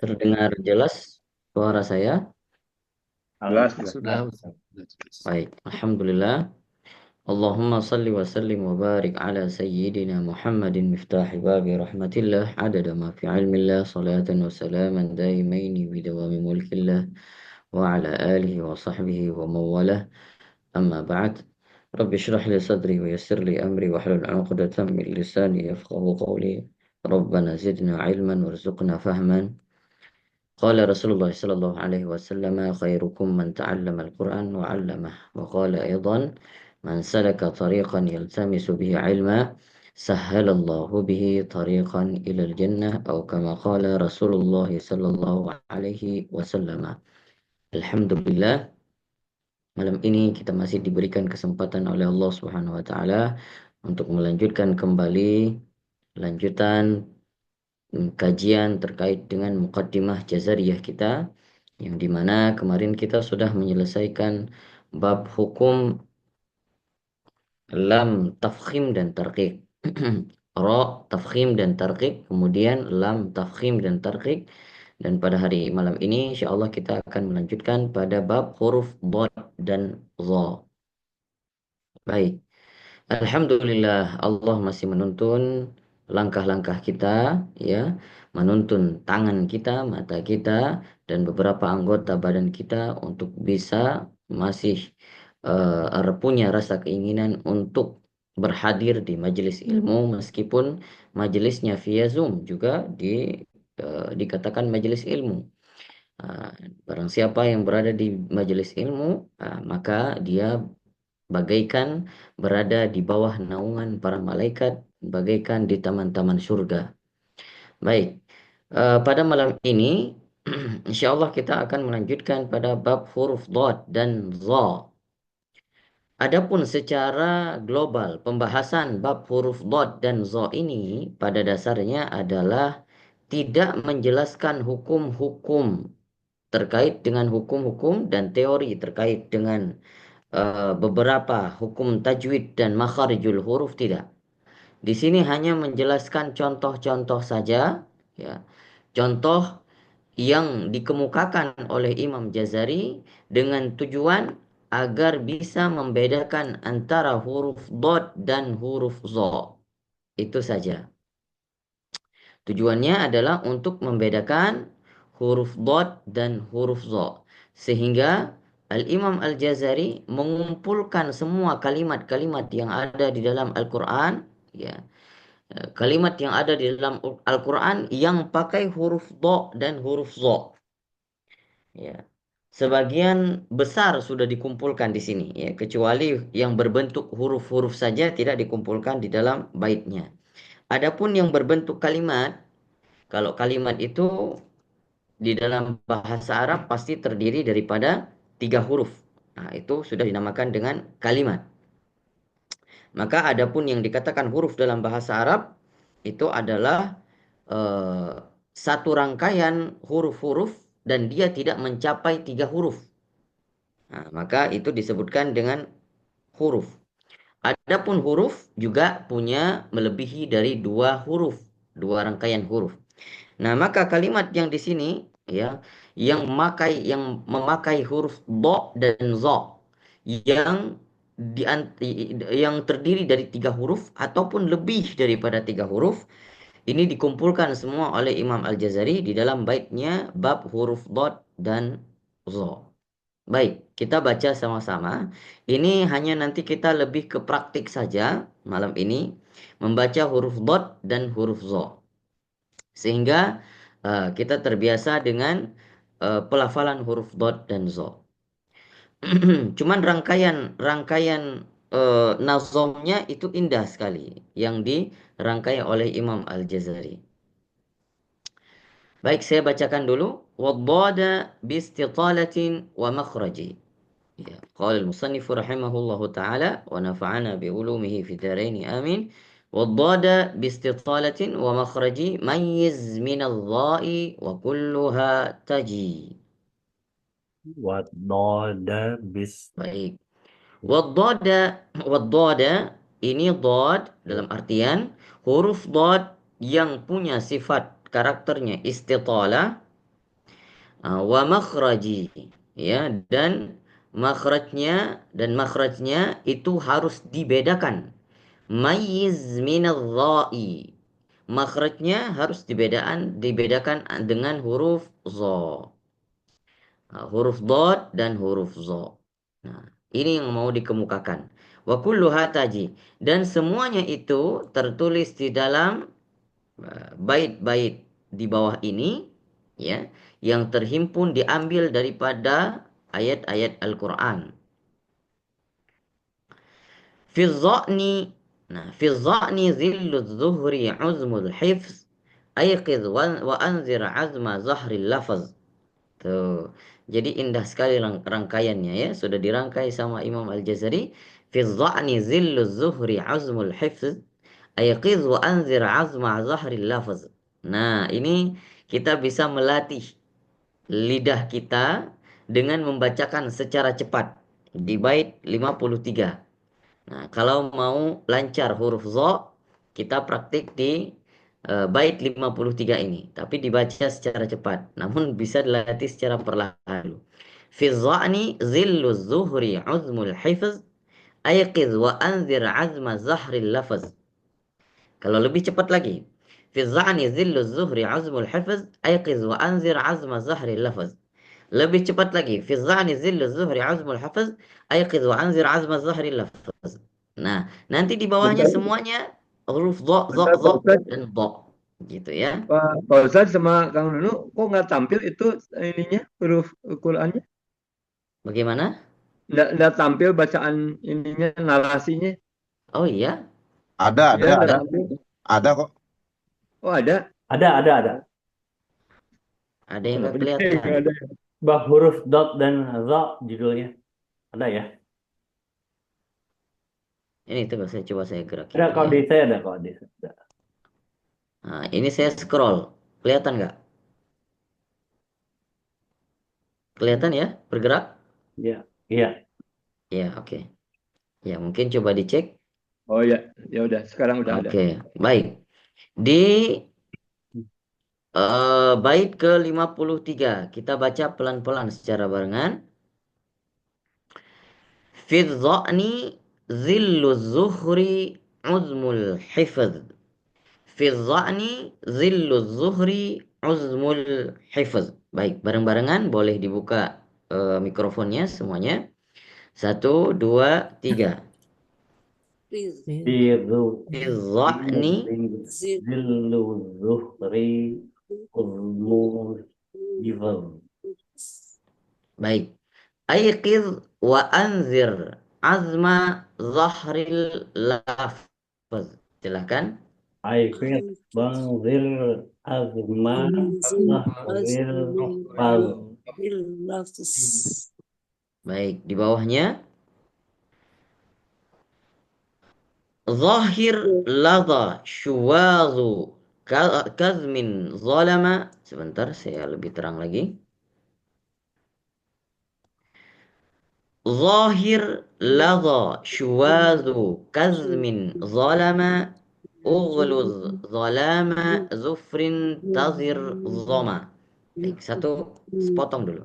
Terdengar jelas suara saya? Jelas, Sudah, jelas. Ustaz. Baik, Alhamdulillah. Allahumma salli wa sallim wa barik ala sayyidina Muhammadin miftahi babi rahmatillah adada ma fi ilmillah salatan wa salaman daimaini bidawami mulkillah wa ala alihi wa sahbihi wa mawalah amma ba'd. Rabbi shrah li sadri wa yassir li amri wa hlul 'uqdatam min lisani yafqahu qawli. Rabbana zidna ilman warzuqna fahman. قال رسول الله صلى الله عليه وسلم خيركم من تعلم القرآن وعلمه وقال أيضا من سلك طريقا يلتمس به علما سهل الله به طريقا إلى الجنة أو كما قال رسول الله صلى الله عليه وسلم. Alhamdulillah, malam ini kita masih diberikan kesempatan oleh Allah Subhanahu wa taala untuk melanjutkan kembali lanjutan kajian terkait dengan muqaddimah jazariyah kita, yang dimana kemarin kita sudah menyelesaikan bab hukum lam tafkhim dan tarqiq. Ro tafkhim dan tarqiq, kemudian lam tafkhim dan tarqiq, dan pada hari malam ini insyaallah kita akan melanjutkan pada bab huruf dhad dan dha. Baik. Alhamdulillah, Allah masih menuntun langkah-langkah kita, ya, menuntun tangan kita, mata kita, dan beberapa anggota badan kita untuk bisa masih punya rasa keinginan untuk berhadir di majelis ilmu, meskipun majelisnya via Zoom juga dikatakan majelis ilmu. Ah, Barang siapa yang berada di majelis ilmu, maka dia bagaikan berada di bawah naungan para malaikat, bagaikan di taman-taman surga. Baik, pada malam ini insya Allah kita akan melanjutkan pada bab huruf dhad dan dha. Adapun secara global, pembahasan bab huruf dhad dan dha ini pada dasarnya adalah tidak menjelaskan hukum-hukum terkait dengan hukum-hukum dan teori terkait dengan beberapa hukum tajwid dan makharijul huruf, tidak. Di sini hanya menjelaskan contoh-contoh saja, ya. Contoh yang dikemukakan oleh Imam Jazari dengan tujuan agar bisa membedakan antara huruf dot dan huruf zo. Itu saja. Tujuannya adalah untuk membedakan huruf dot dan huruf zo. Sehingga Al-Imam Al-Jazari mengumpulkan semua kalimat-kalimat yang ada di dalam Al-Quran, ya. Kalimat yang ada di dalam Al-Quran yang pakai huruf do dan huruf zo. Ya. Sebagian besar sudah dikumpulkan di sini, ya, kecuali yang berbentuk huruf-huruf saja tidak dikumpulkan di dalam baitnya. Adapun yang berbentuk kalimat, kalau kalimat itu di dalam bahasa Arab pasti terdiri daripada 3 huruf. Nah, itu sudah dinamakan dengan kalimat. Maka adapun yang dikatakan huruf dalam bahasa Arab itu adalah eh, satu rangkaian huruf-huruf dan dia tidak mencapai 3 huruf. Nah, maka itu disebutkan dengan huruf. Adapun huruf juga punya melebihi dari 2 huruf, 2 rangkaian huruf. Nah, maka kalimat yang di sini, ya, yang memakai huruf do dan zo, yang yang terdiri dari 3 huruf ataupun lebih daripada 3 huruf, ini dikumpulkan semua oleh Imam Al-Jazari di dalam baitnya bab huruf dot dan zo. Baik, kita baca sama-sama. Ini hanya nanti kita lebih ke praktik saja malam ini, membaca huruf dot dan huruf zo. Sehingga kita terbiasa dengan pelafalan huruf dot dan zo. Cuman rangkaian nazomnya itu indah sekali yang dirangkai oleh Imam Al-Jazari. Baik, saya bacakan dulu. Waddada bistitalatin wa makhraji. Ya. Qala al-musannif rahimahullahu ta'ala wa nafa'ana bi ulumihi fi dharain amin. Waddada bistitalatin wa makhraji mayyiz min al-dha'i wa kulluha taji. Wadoda bis Baik. Waddada ini dad dalam artian huruf dad yang punya sifat karakternya istitalah, Wa makhraji, ya, dan makhrajnya itu harus dibedakan. Mayyiz minadh-dha'i. Makhrajnya harus dibedakan dengan huruf dha. Huruf dot dan huruf zo. Nah, ini yang mau dikemukakan. Wa kulluha taji, dan semuanya itu tertulis di dalam bait-bait di bawah ini, ya, yang terhimpun diambil daripada ayat-ayat Al-Qur'an. Fi dha'ni, nah, fi dha'ni zillu zuhri uzmul hifz ayqidh wa anzir azma zahril lafaz. Tuh. Jadi indah sekali rangkaiannya, ya. Sudah dirangkai sama Imam Al-Jazari. Fi dha'ni zillu zuhri azmul hifz ayqiz wa anzir azma zahril lafaz. Nah, ini kita bisa melatih lidah kita dengan membacakan secara cepat di bait 53. Nah, kalau mau lancar huruf zo, kita praktik di bait 53 ini. Tapi dibaca secara cepat. Namun bisa dilatih secara perlahan dulu. Fi dha'ni zillu zuhri uzmul hifz ayqiz wa anzir azma zahril lafaz. Kalau lebih cepat lagi. Fi dha'ni zillu zuhri uzmul hifz ayqiz wa anzir azma zahril lafaz. Lebih cepat lagi. Fi dha'ni zillu zuhri azmul hifz ayqiz wa anzir azma zahril lafaz. Nah, nanti di bawahnya Bentar, semuanya huruf dha, dha, bentar dha, Pak Ustadz. dan dha. Gitu, ya. Pak Ustadz sama Kang Nunu, kok nggak tampil itu ininya, huruf Qurannya? Bagaimana? Nggak tampil bacaan ininya, narasinya. Oh iya, Ada, Ya, ada, nggak ada, tampil. ada kok. Oh, ada. Ada. ada yang Kenapa nggak dia nggak kelihatan. ada ya? Bah huruf dot dan za judulnya. Ada ya? Ini tuh saya coba saya gerakin Ada dulu, kalau ya. di saya ada kalau di saya. Ada. Nah, ini saya scroll. Kelihatan nggak? Kelihatan ya, bergerak? Iya, iya. Ya, oke. Ya, mungkin coba dicek. Oh ya, ya udah. Sekarang udah ada. Oke, baik. Di bait ke-53, kita baca pelan-pelan secara barengan. Fi dha'ni zillu zuhri uzmul hifz. Fi dha'ni zillu zuhri uzmul hifz. Baik, bareng-barengan boleh dibuka mikrofonnya semuanya. Satu, dua, tiga. Biru. Fi dha'ni. Zillu zuhri ulmu jibal. Baik. Aiqiz wa anzir azma zahril lafaz. Silakan. Aifid bangzir azma zahril fal. Baik, di bawahnya. Zahir ladha syuwazu kazmin zalama. Sebentar, saya lebih terang lagi. Zahir ladha syuwazu kazmin zalama ughluz zalama zufrin tazir zama. Baik, satu sepotong dulu.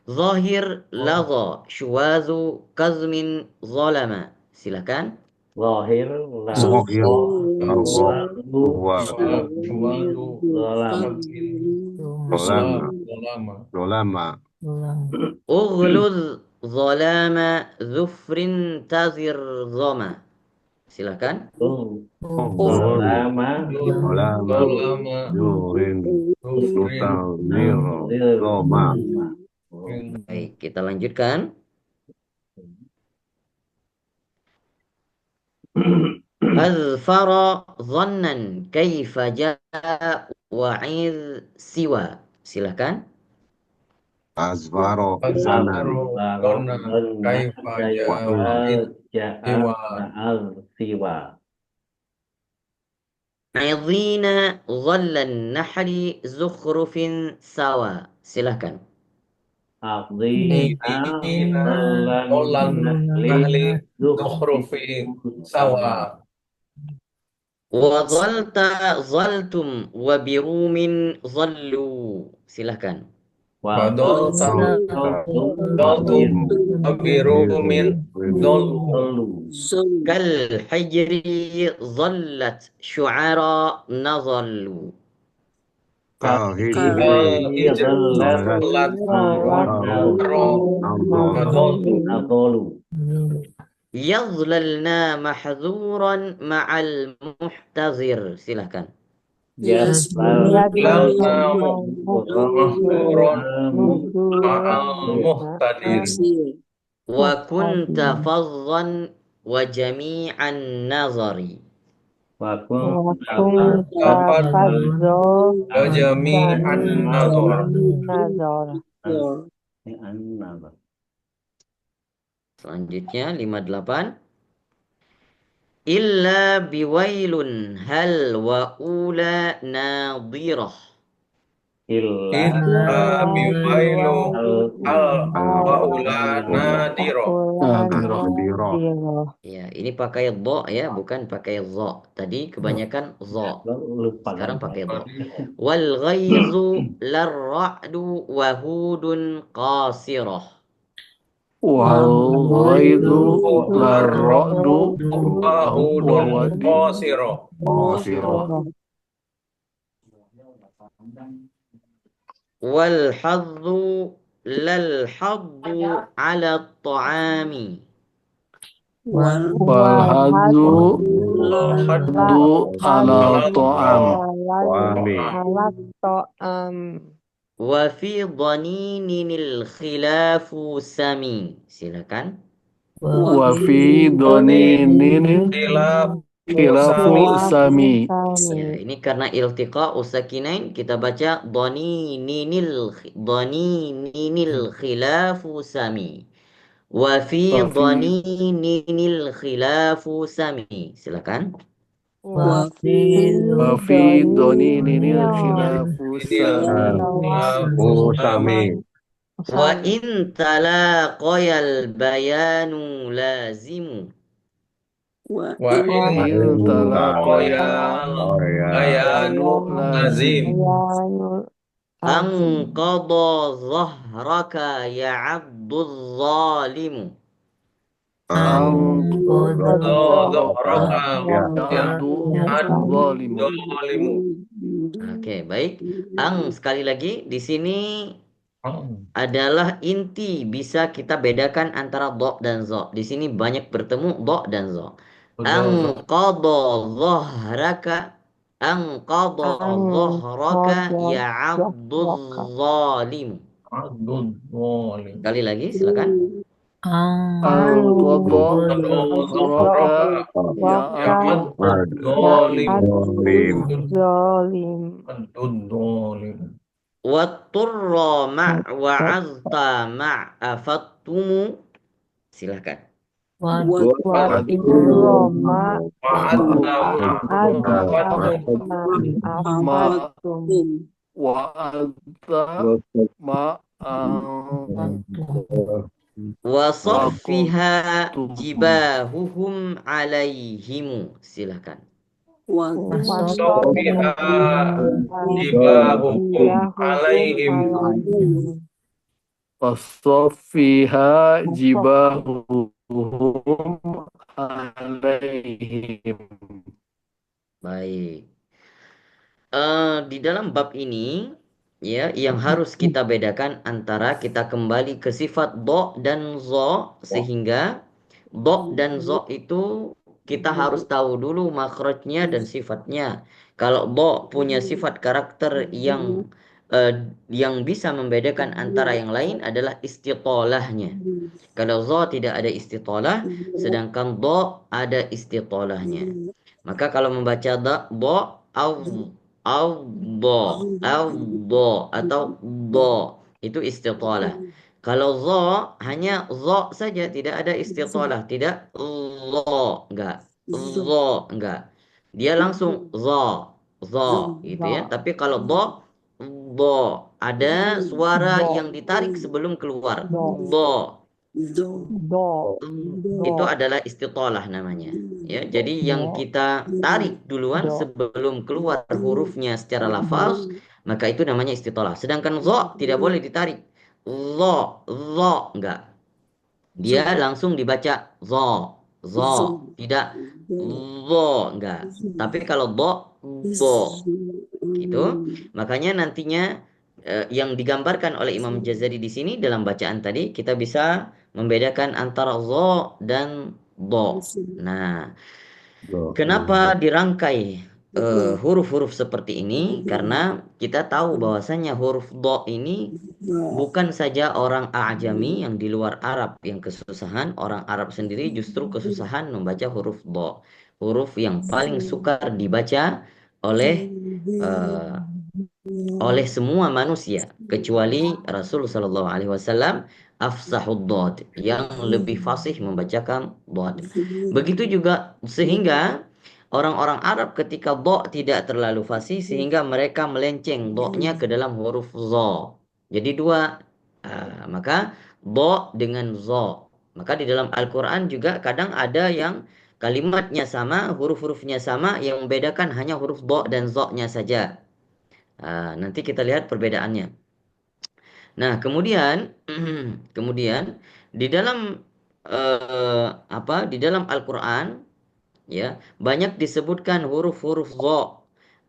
Zahir ladha syuwazu kazmin zalama. Silakan. Zahir Zohir, ladha Allah, syuwazu huwa, kazmin zalam. dolama, dolama, Ughluz zalama zufrin tazir zama. Silakan. Zalama dolama, yurin, nusawir, zoma. Baik, kita lanjutkan. Azfara dhannan kaifa jaa wa'iz siwa. Silakan. Azfaro, zanan, siwa. Aidhina dhallan nahli zukhrufin sawa. Silakan. Aqdina dolan nahli zukhrufi sawa. Wa dhalta zaltum wa birumin zallu. Silakan. Fadoltum Daltum abiru min dolu. كالحجر ظلت شعراء نظلوا Kahijri Ijazat Zalat lat Syu'ara'u ro Namdolu nadolu. يظللنا محظورا مع المحتضر. Silahkan. Lalna mahduron ma'al محظورا muhtadir. وكنت فظا وجميع النظر. وكنت Dapat فظا jami'an nazar. نظر. Selanjutnya 58. Illa biwailun hal wa ula nadirah. Illa biwailu al wa ula nadiro. Nadirah Ya, ini pakai dha ya, bukan pakai dha. Tadi kebanyakan dha. Sekarang pakai dha. Wal ghaizu larra'du wa hudun qasirah. والغيظ والرعد Wahudun qasiro. Qasirah Wal haddu lal haddu ala ta'ami. والهد على الطعام Wami على الطعام. Wa fi dhaninil khilafu sami. Silakan. وفي ضنين Khilaf خلاف سامي Ya, ini karena iltiqa usakinain kita baca dhaninil khilafu sami. Wa fi وفي dhaninil khilafu sami. Silakan. وفي ضنين خلاف سامي Usami Wa in talaqayal bayanu lazimu. wa وإن in تلاقيا bayanu lazim. Anqadha zahraka ya'addu zalimu. Dhahraka الظالم zalimu. Oke, baik. Sekali lagi di sini adalah inti bisa kita bedakan antara dha dan za. Di sini banyak bertemu dha dan za. Anqadha zahraka ya'addu zalimu. Sekali lagi silakan. القضاء ظهرك الظالم. Watturra ma'wa'azta ma'afattumu. Silakan. Wasaffiha jibahuhum alaihimu. Silakan. Sofiha jibahukum alaihim. فصفها جباههم عليهم. Baik. Di dalam bab ini ya yang harus kita bedakan antara kita kembali ke sifat dha dan za, sehingga dha dan za itu kita harus tahu dulu makhrajnya dan sifatnya. Kalau dha punya sifat karakter yang bisa membedakan antara yang lain adalah istitolahnya. Kalau za tidak ada istitolah, sedangkan dha ada istitolahnya. Maka kalau membaca dha au dha atau dha itu istitolah. Kalau za hanya za saja, tidak ada istitolah, tidak enggak, enggak. Dia langsung za gitu ya. Tapi kalau dha ada suara yang ditarik sebelum keluar. Dha itu adalah istitolah namanya. Ya, jadi yang kita tarik duluan sebelum keluar hurufnya secara lafaz maka itu namanya istitolah. Sedangkan zo tidak boleh ditarik. Zo, enggak. Dia langsung dibaca zo, tidak enggak. Tapi kalau do, gitu. Makanya nantinya yang digambarkan oleh Imam Jazari di sini dalam bacaan tadi kita bisa membedakan antara zo dan do. Nah, kenapa dirangkai huruf-huruf seperti ini? Karena kita tahu bahwasanya huruf do ini bukan saja orang Ajami yang di luar Arab yang kesusahan, orang Arab sendiri justru kesusahan membaca huruf do. Huruf yang paling sukar dibaca oleh eh, oleh semua manusia kecuali Rasul Shallallahu Alaihi Wasallam afsahud dod yang lebih fasih membacakan dod. Begitu juga sehingga orang-orang Arab ketika do tidak terlalu fasih sehingga mereka melenceng do-nya ke dalam huruf zo. Jadi dua, maka do dengan zo. Maka di dalam Al-Quran juga kadang ada yang kalimatnya sama, huruf-hurufnya sama, yang membedakan hanya huruf do dan zo-nya saja. Nanti kita lihat perbedaannya. Nah, kemudian kemudian di dalam di dalam Al-Qur'an ya, banyak disebutkan huruf-huruf dha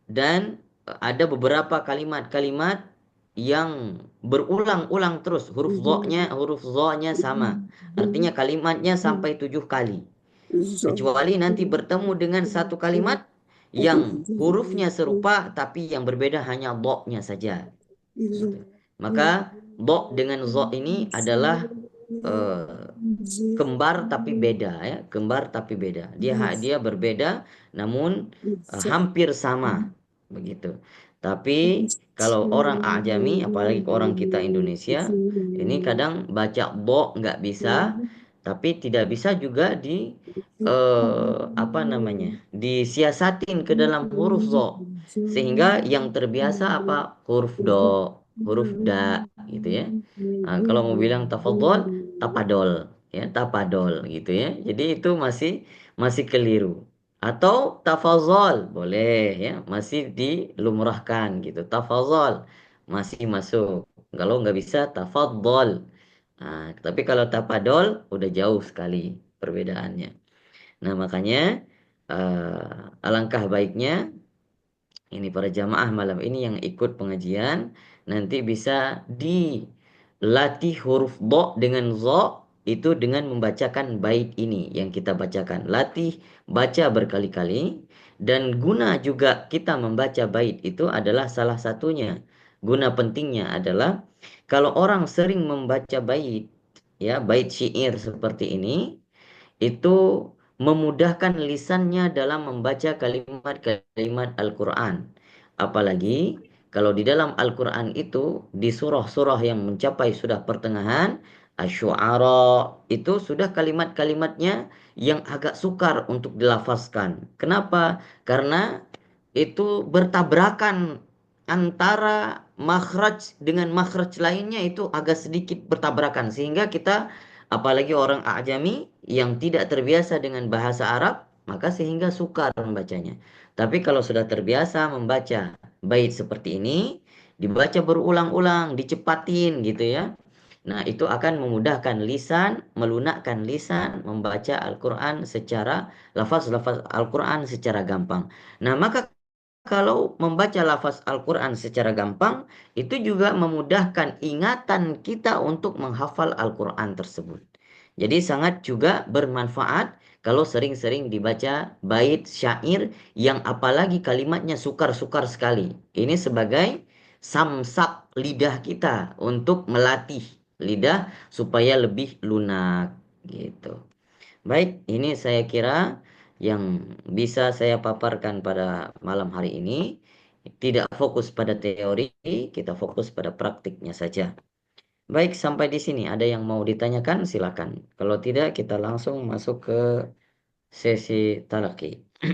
dan ada beberapa kalimat-kalimat yang berulang-ulang terus huruf dha-nya sama. Artinya kalimatnya sampai 7 kali. Kecuali nanti bertemu dengan satu kalimat yang hurufnya serupa tapi yang berbeda hanya do-nya saja. Maka do dengan zo ini adalah kembar tapi beda ya, kembar tapi beda. Dia berbeda namun hampir sama begitu. Tapi kalau orang Ajami, apalagi orang kita Indonesia, ini kadang baca do nggak bisa, tapi tidak bisa juga disiasatin ke dalam huruf zo, sehingga yang terbiasa huruf do, huruf da gitu ya. Kalau mau bilang tafadhol, tapadol gitu ya. Jadi itu masih masih keliru. Atau tafazol boleh ya, masih dilumrahkan gitu. Tafazol masih masuk. Kalau nggak bisa tafadhol. Tapi kalau tapadol udah jauh sekali perbedaannya. Nah, makanya alangkah baiknya ini para jamaah malam ini yang ikut pengajian nanti bisa dilatih huruf do dengan zo itu dengan membacakan bait ini yang kita bacakan. Latih baca berkali-kali dan guna juga kita membaca bait itu adalah salah satunya. Guna pentingnya adalah kalau orang sering membaca bait ya, bait syair seperti ini itu memudahkan lisannya dalam membaca kalimat-kalimat Al-Quran. Apalagi kalau di dalam Al-Quran itu di surah-surah yang mencapai sudah pertengahan, Asy-Syu'ara itu sudah kalimat-kalimatnya yang agak sukar untuk dilafazkan. Kenapa? Karena itu bertabrakan antara makhraj dengan makhraj lainnya itu agak sedikit bertabrakan sehingga kita apalagi orang Ajami yang tidak terbiasa dengan bahasa Arab, maka sehingga sukar membacanya. Tapi kalau sudah terbiasa membaca bait seperti ini, dibaca berulang-ulang, dicepatin gitu ya. Nah, itu akan memudahkan lisan, melunakkan lisan, membaca Al-Quran secara lafaz-lafaz Al-Quran secara gampang. Nah, maka kalau membaca lafaz Al-Quran secara gampang, itu juga memudahkan ingatan kita untuk menghafal Al-Quran tersebut. Jadi sangat juga bermanfaat kalau sering-sering dibaca bait syair yang apalagi kalimatnya sukar-sukar sekali. Ini sebagai samsak lidah kita untuk melatih lidah supaya lebih lunak gitu. Baik, ini saya kira yang bisa saya paparkan pada malam hari ini. Tidak fokus pada teori, kita fokus pada praktiknya saja. Baik, sampai di sini. Ada yang mau ditanyakan? Silakan. Kalau tidak, kita langsung masuk ke sesi talaki.